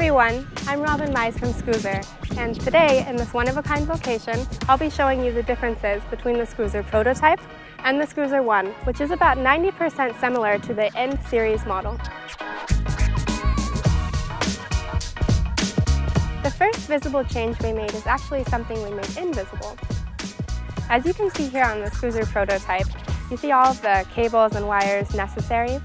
everyone, I'm Robin Mize from Scrooser, and today in this one-of-a-kind location, I'll be showing you the differences between the Scrooser Prototype and the Scrooser One, which is about 90% similar to the N-Series model. The first visible change we made is actually something we made invisible. As you can see here on the Scrooser Prototype, you see all of the cables and wires necessary.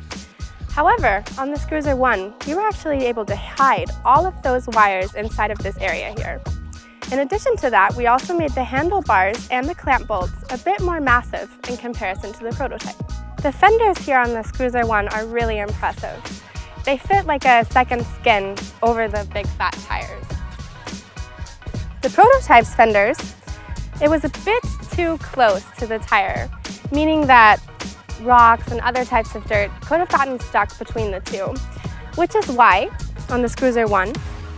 However, on the Scrooser One, we were actually able to hide all of those wires inside of this area here. In addition to that, we also made the handlebars and the clamp bolts a bit more massive in comparison to the Prototype. The fenders here on the Scrooser One are really impressive. They fit like a second skin over the big fat tires. The Prototype's fenders, it was a bit too close to the tire, meaning that rocks and other types of dirt could have gotten stuck between the two, which is why on the Scrooser One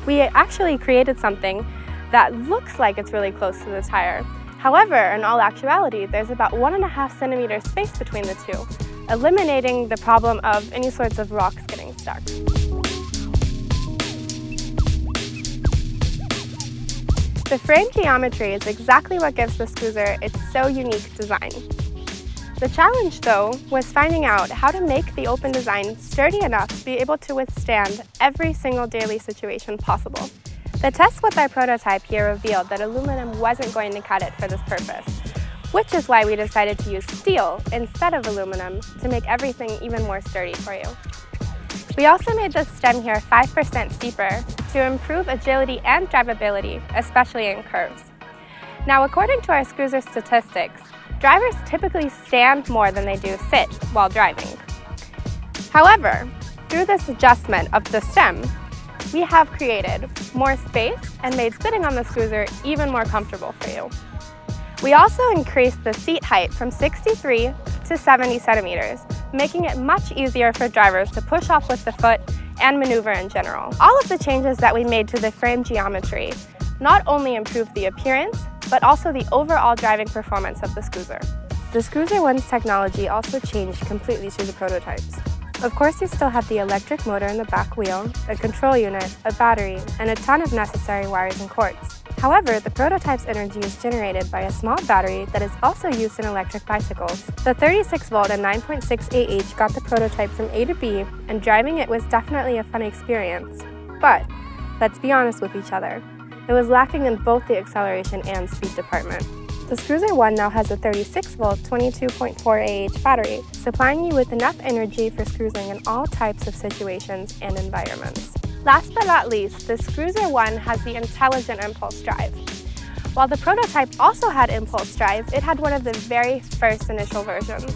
we actually created something that looks like it's really close to the tire. However, in all actuality, there's about 1.5 centimeter space between the two, eliminating the problem of any sorts of rocks getting stuck. The frame geometry is exactly what gives the Scrooser its so unique design. The challenge, though, was finding out how to make the open design sturdy enough to be able to withstand every single daily situation possible. The test with our prototype here revealed that aluminum wasn't going to cut it for this purpose, which is why we decided to use steel instead of aluminum to make everything even more sturdy for you. We also made this stem here 5% steeper to improve agility and drivability, especially in curves. Now, according to our Scrooser statistics, drivers typically stand more than they do sit while driving. However, through this adjustment of the stem, we have created more space and made sitting on the Scrooser even more comfortable for you. We also increased the seat height from 63 to 70 centimeters, making it much easier for drivers to push off with the foot and maneuver in general. All of the changes that we made to the frame geometry not only improved the appearance, but also the overall driving performance of the Scrooser. The Scrooser One's technology also changed completely through the prototypes. Of course, you still have the electric motor in the back wheel, a control unit, a battery, and a ton of necessary wires and cords. However, the prototype's energy is generated by a small battery that is also used in electric bicycles. The 36-volt and 9.6 AH got the prototype from A to B, and driving it was definitely a fun experience. But let's be honest with each other. It was lacking in both the acceleration and speed department. The Scrooser One now has a 36-volt, 22.4 AH battery, supplying you with enough energy for cruising in all types of situations and environments. Last but not least, the Scrooser One has the intelligent impulse drive. While the prototype also had impulse drive, it had one of the very first initial versions.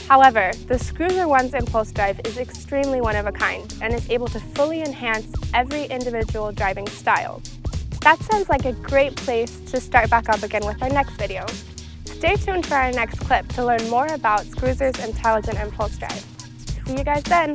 However, the Scrooser One's impulse drive is extremely one of a kind and is able to fully enhance every individual driving style. That sounds like a great place to start back up again with our next video. Stay tuned for our next clip to learn more about Scrooser's intelligent impulse drive. See you guys then!